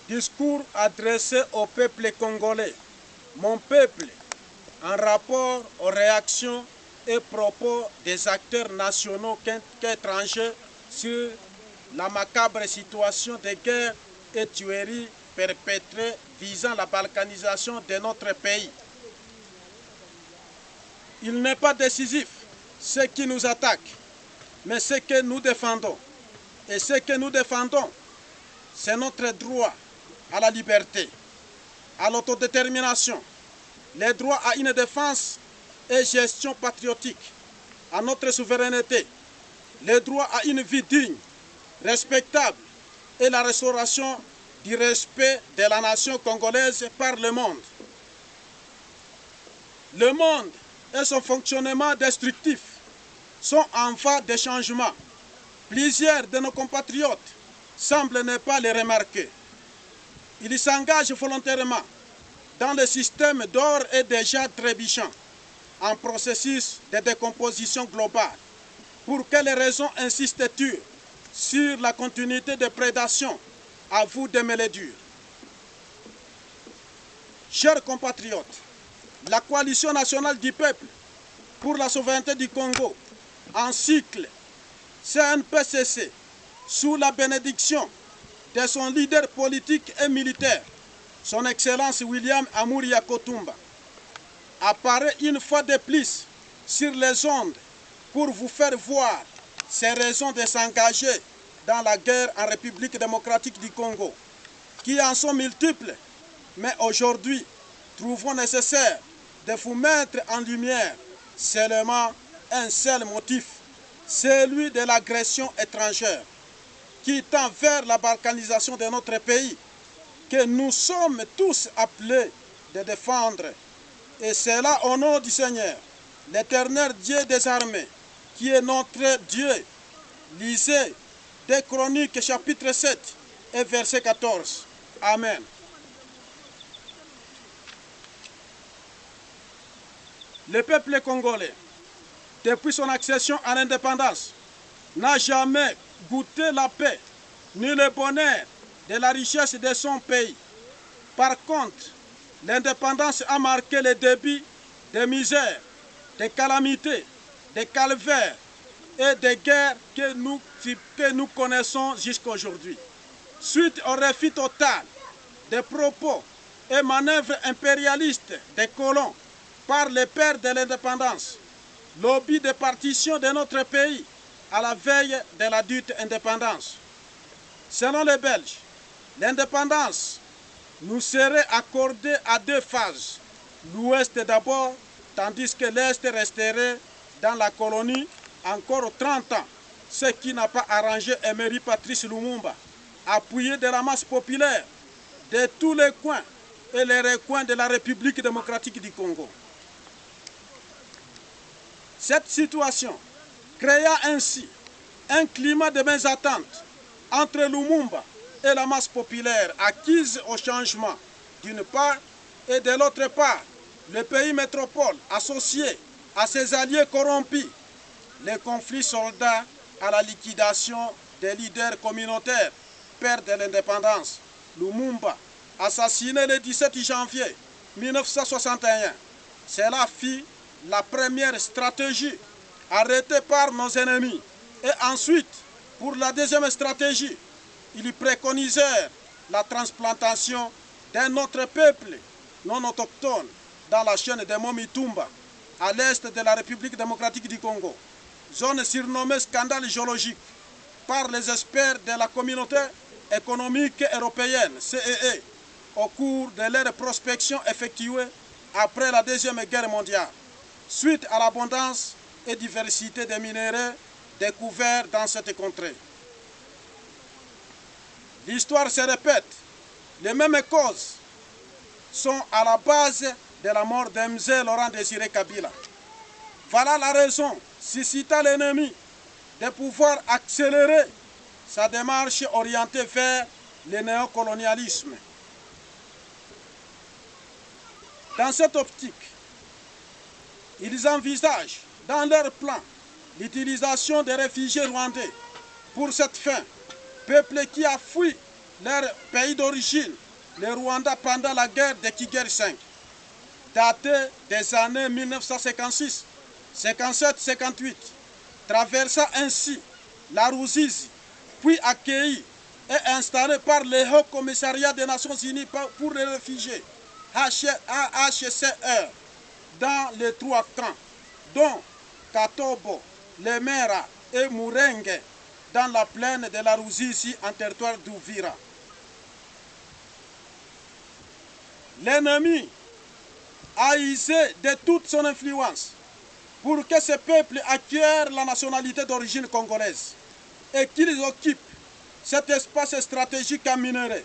Discours adressé au peuple congolais. Mon peuple, en rapport aux réactions et propos des acteurs nationaux qu'étrangers sur la macabre situation de guerre et tueries perpétrées visant la balkanisation de notre pays. Il n'est pas décisif ce qui nous attaque, mais ce que nous défendons. Et ce que nous défendons, c'est notre droit à la liberté, à l'autodétermination, les droits à une défense et gestion patriotique, à notre souveraineté, les droits à une vie digne, respectable et la restauration du respect de la nation congolaise par le monde. Le monde et son fonctionnement destructif sont en voie de changement. Plusieurs de nos compatriotes semblent ne pas les remarquer. Ils s'engagent volontairement dans le système d'or et déjà trébuchant, en processus de décomposition globale. Pour quelles raisons insistes-tu sur la continuité de prédation? À vous de me le dire. Chers compatriotes, la coalition nationale du peuple pour la souveraineté du Congo, en cycle CNPCC, sous la bénédiction de son leader politique et militaire, son Excellence William Amouri Yakotumba, apparaît une fois de plus sur les ondes pour vous faire voir ses raisons de s'engager dans la guerre en République démocratique du Congo, qui en sont multiples, mais aujourd'hui, trouvons nécessaire de vous mettre en lumière seulement un seul motif, celui de l'agression étrangère, qui tend vers la balkanisation de notre pays, que nous sommes tous appelés de défendre. Et cela au nom du Seigneur, l'éternel Dieu des armées, qui est notre Dieu. Lisez 2 Chroniques chapitre 7 et verset 14. Amen. Le peuple congolais, depuis son accession à l'indépendance, n'a jamais goûté la paix ni le bonheur de la richesse de son pays. Par contre, l'indépendance a marqué le début des misères, des calamités, des calvaires et des guerres que nous connaissons jusqu'à aujourd'hui. Suite au refus total des propos et manœuvres impérialistes des colons par les pères de l'indépendance, lobby de partition de notre pays à la veille de la dite indépendance. Selon les Belges, l'indépendance nous serait accordée à 2 phases. L'Ouest d'abord, tandis que l'Est resterait dans la colonie encore 30 ans, ce qui n'a pas arrangé Emery Patrice Lumumba, appuyé de la masse populaire de tous les coins et les recoins de la République démocratique du Congo. Cette situation créa ainsi un climat de mésattente entre Lumumba et la masse populaire acquise au changement d'une part, et de l'autre part, le pays métropole associé à ses alliés corrompus. Les conflits soldats à la liquidation des leaders communautaires, père de l'indépendance, Lumumba, assassiné le 17 janvier 1961. Cela fit la première stratégie arrêtée par nos ennemis. Et ensuite, pour la deuxième stratégie, ils préconisèrent la transplantation d'un autre peuple non autochtone dans la chaîne de Momitumba, à l'est de la République démocratique du Congo, zone surnommée scandale géologique par les experts de la communauté économique européenne, CEE, au cours de leur prospection effectuée après la Deuxième Guerre mondiale, suite à l'abondance et diversité des minéraux découverts dans cette contrée. L'histoire se répète. Les mêmes causes sont à la base de la mort d'Mzee Laurent Désiré Kabila. Voilà la raison, suscita l'ennemi, de pouvoir accélérer sa démarche orientée vers le néocolonialisme. Dans cette optique, ils envisagent dans leur plan l'utilisation des réfugiés rwandais. Pour cette fin, peuple qui a fui leur pays d'origine, le Rwanda, pendant la guerre de Kigeli V, datée des années 1956, 57, 58, traversa ainsi la Ruzizi, puis accueilli et installé par le Haut Commissariat des Nations Unies pour les réfugiés, HCR, dans les 3 camps, dont Katobo, Lemera et Murenge, dans la plaine de la Ruzizi en territoire d'Uvira. L'ennemi a usé de toute son influence pour que ce peuple acquiert la nationalité d'origine congolaise et qu'ils occupent cet espace stratégique à minerais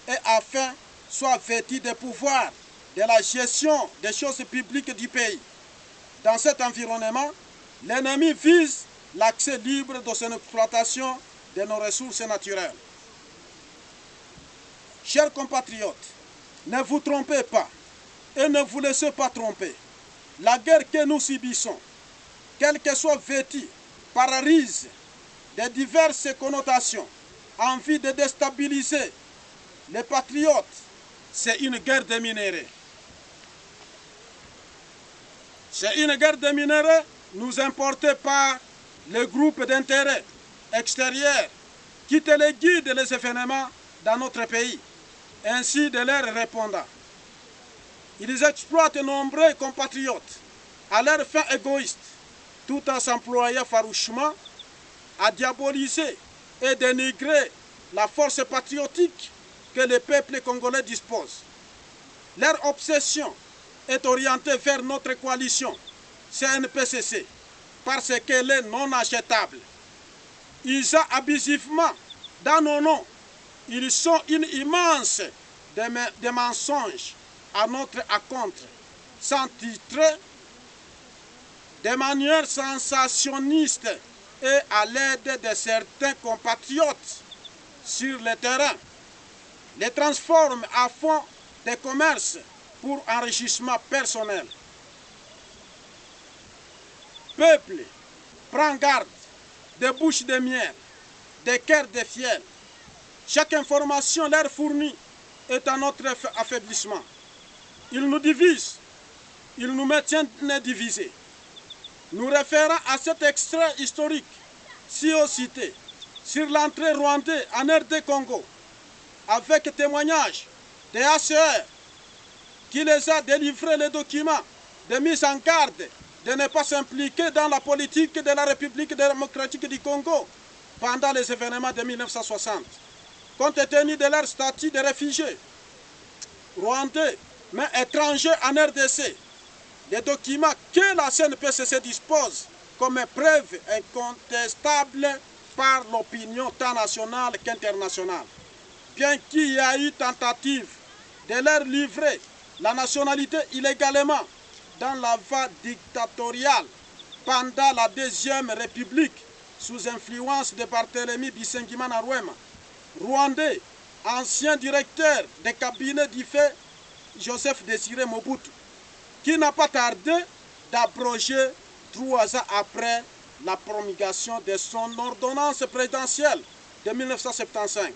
et afin soit vêtu des pouvoirs de la gestion des choses publiques du pays. Dans cet environnement, l'ennemi vise l'accès libre de son exploitation de nos ressources naturelles. Chers compatriotes, ne vous trompez pas et ne vous laissez pas tromper. La guerre que nous subissons, quelle qu'elle soit vêtue par ruse de diverses connotations, en vue de déstabiliser les patriotes, c'est une guerre de minéraux. C'est une guerre de minéraux nous importée par les groupes d'intérêt extérieurs qui téléguident les événements dans notre pays, ainsi de leurs répondants. Ils exploitent nombreux compatriotes à leurs fins égoïstes, tout en s'employant farouchement à diaboliser et dénigrer la force patriotique que le peuple congolais dispose. Leur obsession est orientée vers notre coalition CNPCC parce qu'elle est non achetable. Ils ont abusivement dans nos noms. Ils sont une immense des mensonges à notre encontre, sans titre, de manière sensationniste et à l'aide de certains compatriotes sur le terrain, les transforment à fond de commerce pour enrichissement personnel. Peuple, prends garde des bouches de miel, des cœurs de fiel. Chaque information leur fournie est à notre affaiblissement. Ils nous divisent, ils nous maintiennent divisés. Nous référons à cet extrait historique, si au cité, sur l'entrée rwandaise en RD Congo, avec témoignage des HCR qui les a délivré les documents de mise en garde de ne pas s'impliquer dans la politique de la République démocratique du Congo pendant les événements de 1960, compte tenu de leur statut de réfugiés rwandais, mais étrangers en RDC. Les documents que la CNPCC dispose comme preuve incontestable par l'opinion tant nationale qu'internationale. Bien qu'il y ait eu tentative de leur livrer la nationalité illégalement dans la voie dictatoriale pendant la Deuxième République sous influence de Barthélemy Bisengimana Rwema, rwandais, ancien directeur des cabinets du fait Joseph Désiré Mobutu, qui n'a pas tardé d'abroger 3 ans après la promulgation de son ordonnance présidentielle de 1975,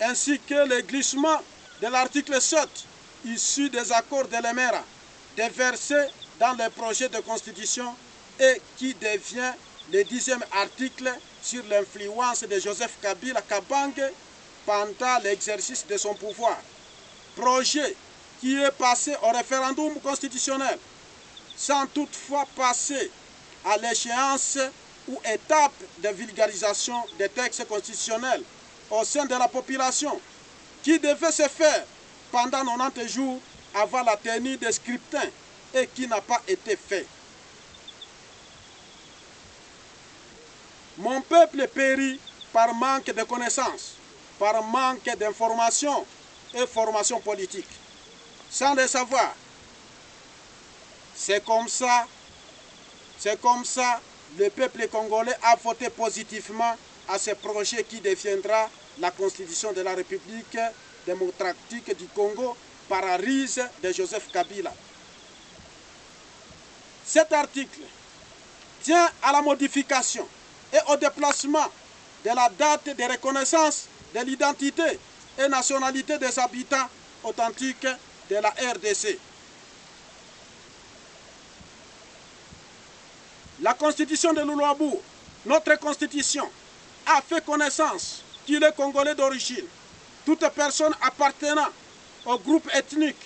ainsi que le glissement de l'article 7 issu des accords de l'Emera, déversé dans le projet de constitution et qui devient le 10e article sur l'influence de Joseph Kabila Kabange pendant l'exercice de son pouvoir. Projet qui est passé au référendum constitutionnel, sans toutefois passer à l'échéance ou étape de vulgarisation des textes constitutionnels au sein de la population, qui devait se faire pendant 90 jours avant la tenue des scrutins et qui n'a pas été fait. Mon peuple périt par manque de connaissances, par manque d'informations et formation politique. Sans le savoir, c'est comme ça, le peuple congolais a voté positivement à ce projet qui deviendra la constitution de la République démocratique du Congo par la ruse de Joseph Kabila. Cet article tient à la modification et au déplacement de la date de reconnaissance de l'identité et nationalité des habitants authentiques de la RDC. La constitution de Loulo-Abour, notre constitution, a fait connaissance qu'il est congolais d'origine. Toute personne appartenant au groupe ethnique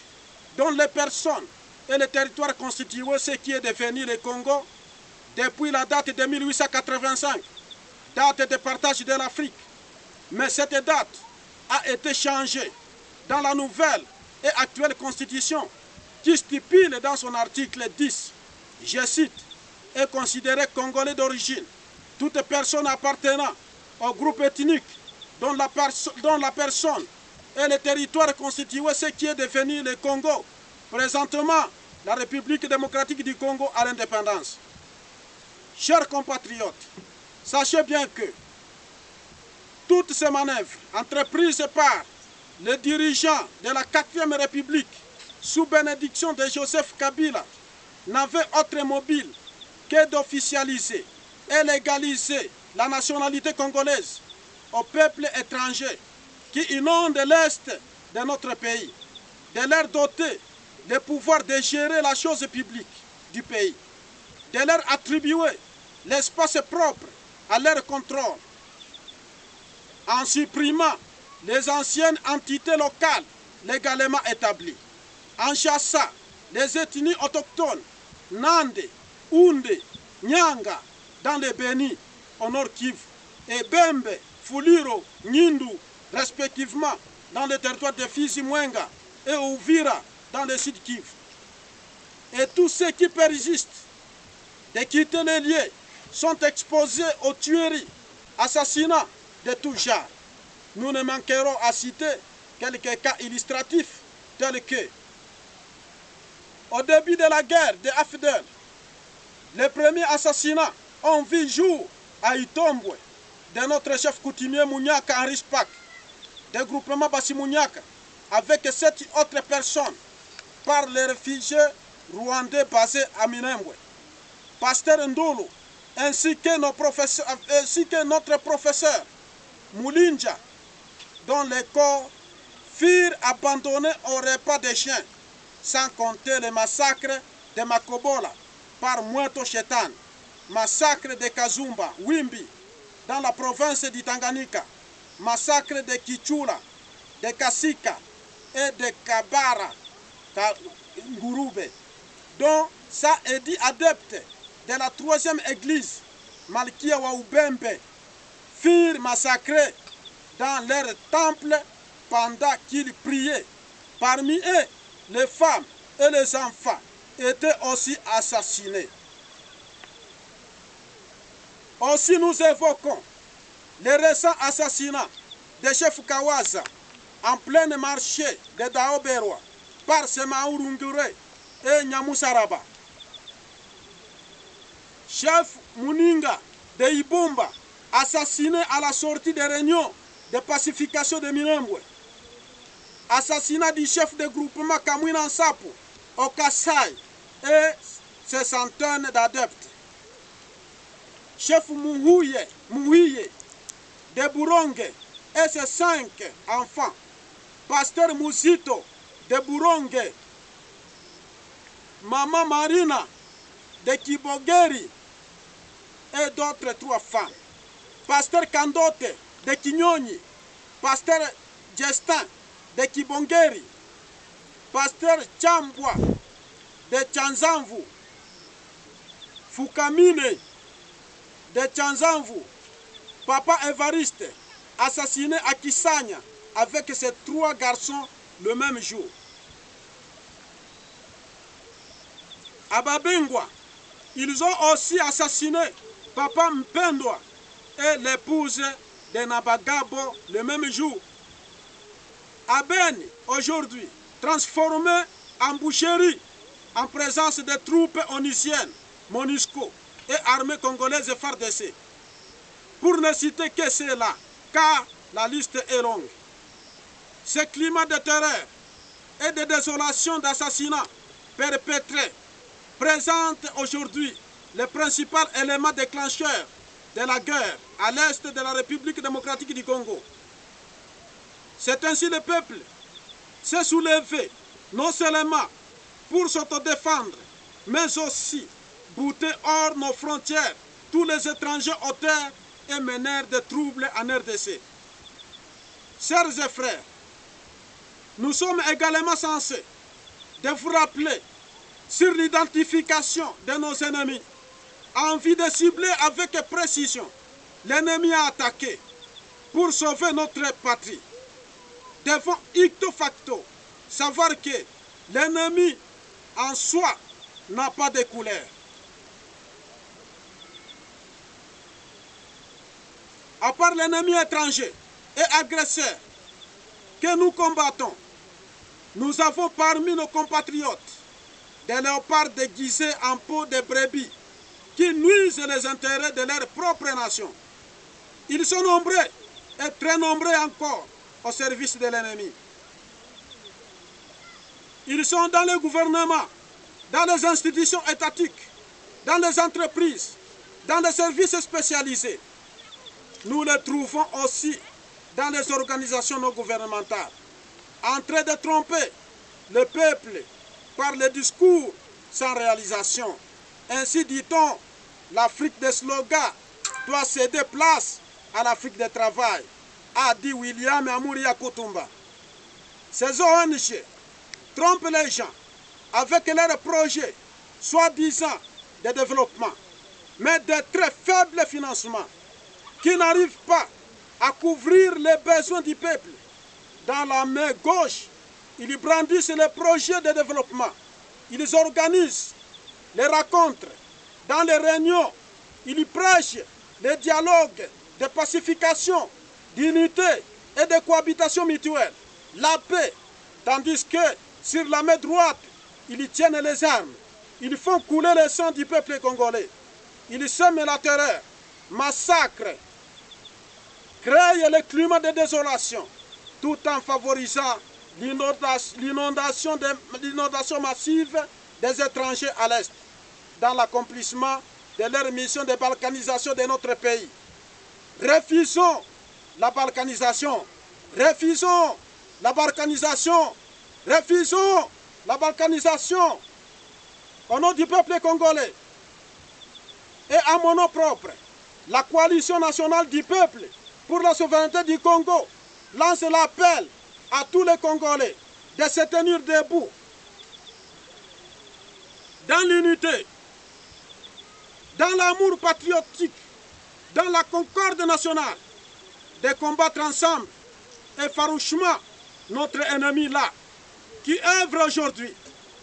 dont les personnes et le territoire constituent ce qui est devenu le Congo depuis la date de 1885, date de partage de l'Afrique. Mais cette date a été changée dans la nouvelle et actuelle constitution qui stipule dans son article 10, je cite, est considéré congolais d'origine toute personne appartenant au groupe ethnique dont la personne et le territoire constituent ce qui est devenu le Congo, présentement la République démocratique du Congo à l'indépendance. Chers compatriotes, sachez bien que toutes ces manœuvres entreprises par les dirigeants de la 4e République sous bénédiction de Joseph Kabila n'avaient autre mobile que d'officialiser et légaliser la nationalité congolaise au peuple étranger qui inonde l'Est de notre pays, de leur doter le pouvoir de gérer la chose publique du pays, de leur attribuer l'espace propre à leur contrôle, en supprimant les anciennes entités locales légalement établies, en chassant les ethnies autochtones, Nande, Ounde, Nyanga, dans le Béni, au Nord Kivu, et Bembe, Fuliro, Nyindu, respectivement, dans le territoire de Fizi Mwenga et Uvira, dans le Sud Kivu. Et tous ceux qui persistent de quitter les lieux sont exposés aux tueries, assassinats de tout genre. Nous ne manquerons à citer quelques cas illustratifs tels que, au début de la guerre de Afdel, les premiers assassinats ont vu jour à Itombwe de notre chef coutumier Mouniaka Henri Spak, des groupements Bassi Mouniaka, avec 7 autres personnes par les réfugiés rwandais basés à Minembwe. Pasteur Ndolo, ainsi que notre professeur Moulinja, dont les corps furent abandonnés au repas des chiens, sans compter les massacres de Makobola par Mweto Chetan, massacre de Kazumba, Wimbi, dans la province du Tanganyika, massacre de Kichula, de Kasika et de Kabara, Ngurube, dont ça est dit adepte de la 3e église, Malkia Waoubembe, furent massacrés dans leur temple pendant qu'ils priaient. Parmi eux, les femmes et les enfants étaient aussi assassinés. Aussi nous évoquons les récents assassinats de chef Kawaza en plein marché de Daoberwa par Semaourungure et Nyamusaraba. Chef Muninga de Ibumba, assassiné à la sortie des réunions de pacification de Minembwe. Assassinat du chef de groupement Kamwina Nsapu au Kassai et ses centaines d'adeptes. Chef Mouhiye de Buronge et ses 5 enfants. Pasteur Mouzito de Buronge. Maman Marina de Kibogeri et d'autres 3 femmes. Pasteur Kandote de Kinyonyi. Pasteur Gestin de Kibongeri. Pasteur Chambwa de Chanzamvu. Fukamine de Chanzamvu. Papa Evariste, assassiné à Kisanya avec ses 3 garçons le même jour. À Babengwa, ils ont aussi assassiné Papa Mpendwa et l'épouse de Nabagabo le même jour. À Beni, aujourd'hui, transformé en boucherie en présence des troupes onusiennes, MONUSCO et armée congolaise FARDC. Pour ne citer que cela, car la liste est longue. Ce climat de terreur et de désolation d'assassinats perpétrés présente aujourd'hui le principal élément déclencheur de la guerre à l'est de la République démocratique du Congo. C'est ainsi le peuple s'est soulevé, non seulement pour s'autodéfendre, mais aussi bouter hors nos frontières tous les étrangers auteurs et meneurs de troubles en RDC. Chers et frères, nous sommes également censés de vous rappeler sur l'identification de nos ennemis, en vue de cibler avec précision l'ennemi à attaquer pour sauver notre patrie. Devons icto facto savoir que l'ennemi en soi n'a pas de couleur. À part l'ennemi étranger et agresseur que nous combattons, nous avons parmi nos compatriotes des léopards déguisés en peau de brebis qui nuisent les intérêts de leur propre nation. Ils sont nombreux et très nombreux encore au service de l'ennemi. Ils sont dans le gouvernement, dans les institutions étatiques, dans les entreprises, dans les services spécialisés. Nous les trouvons aussi dans les organisations non gouvernementales, en train de tromper le peuple par les discours sans réalisation. Ainsi dit-on, l'Afrique des slogans doit céder place à l'Afrique du travail, a dit William Amouria Kotumba. Ces ONG trompent les gens avec leurs projets soi-disant de développement, mais de très faibles financements qui n'arrivent pas à couvrir les besoins du peuple. Dans la main gauche, ils brandissent les projets de développement. Ils organisent les rencontres. Dans les réunions, ils prêchent les dialogues de pacification, d'unité et de cohabitation mutuelle, la paix, tandis que sur la main droite, ils tiennent les armes. Ils font couler le sang du peuple congolais. Ils sèment la terreur, massacrent, créent le climat de désolation, tout en favorisant l'inondation massive des étrangers à l'Est, dans l'accomplissement de leur mission de balkanisation de notre pays. Refusons la balkanisation, refusons la balkanisation, refusons la balkanisation au nom du peuple congolais. Et à mon nom propre, la coalition nationale du peuple pour la souveraineté du Congo lance l'appel à tous les Congolais de se tenir debout dans l'unité, dans l'amour patriotique, dans la concorde nationale, de combattre ensemble et farouchement notre ennemi là, qui œuvre aujourd'hui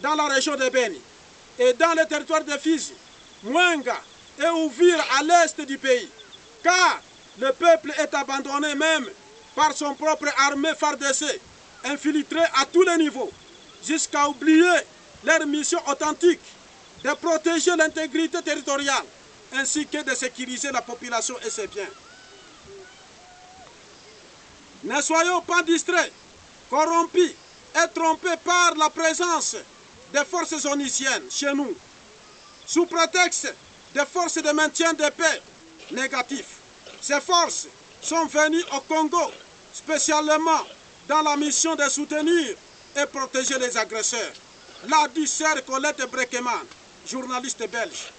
dans la région de Beni et dans le territoire de Fizi, Mwenga et Uvira à l'est du pays, car le peuple est abandonné même par son propre armée FARDC, infiltrée à tous les niveaux, jusqu'à oublier leur mission authentique de protéger l'intégrité territoriale, ainsi que de sécuriser la population et ses biens. Ne soyons pas distraits, corrompus et trompés par la présence des forces onisiennes chez nous, sous prétexte des forces de maintien de paix négatifs. Ces forces sont venues au Congo spécialement dans la mission de soutenir et protéger les agresseurs. L'a dit Sœur Colette Brekeman, journaliste belge.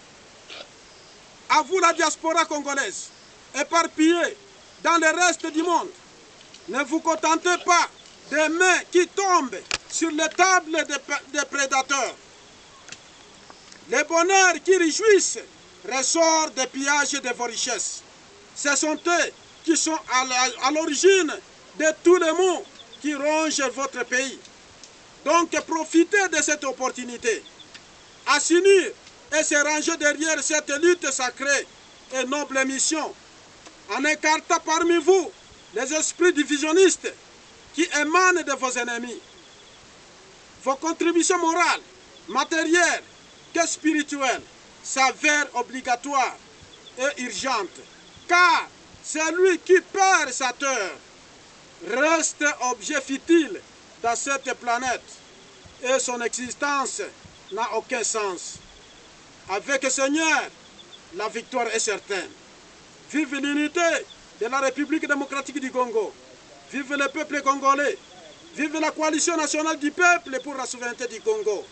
À vous la diaspora congolaise, éparpillée dans le reste du monde, ne vous contentez pas des mains qui tombent sur les tables des prédateurs. Les bonheurs qui réjouissent ressortent des pillages de vos richesses. Ce sont eux qui sont à l'origine de tous les maux qui rongent votre pays. Donc profitez de cette opportunité. À s'unir et se ranger derrière cette lutte sacrée et noble mission, en écartant parmi vous les esprits divisionnistes qui émanent de vos ennemis. Vos contributions morales, matérielles que spirituelles s'avèrent obligatoires et urgentes, car celui qui perd sa terre reste objet futile dans cette planète et son existence n'a aucun sens. Avec le Seigneur, la victoire est certaine. Vive l'unité de la République démocratique du Congo. Vive le peuple congolais. Vive la coalition nationale du peuple pour la souveraineté du Congo.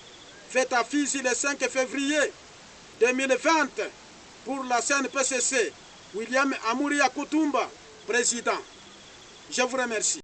Fête à Fizi le 5 février 2020 pour la CNPCC. William Amouria Koutoumba, président. Je vous remercie.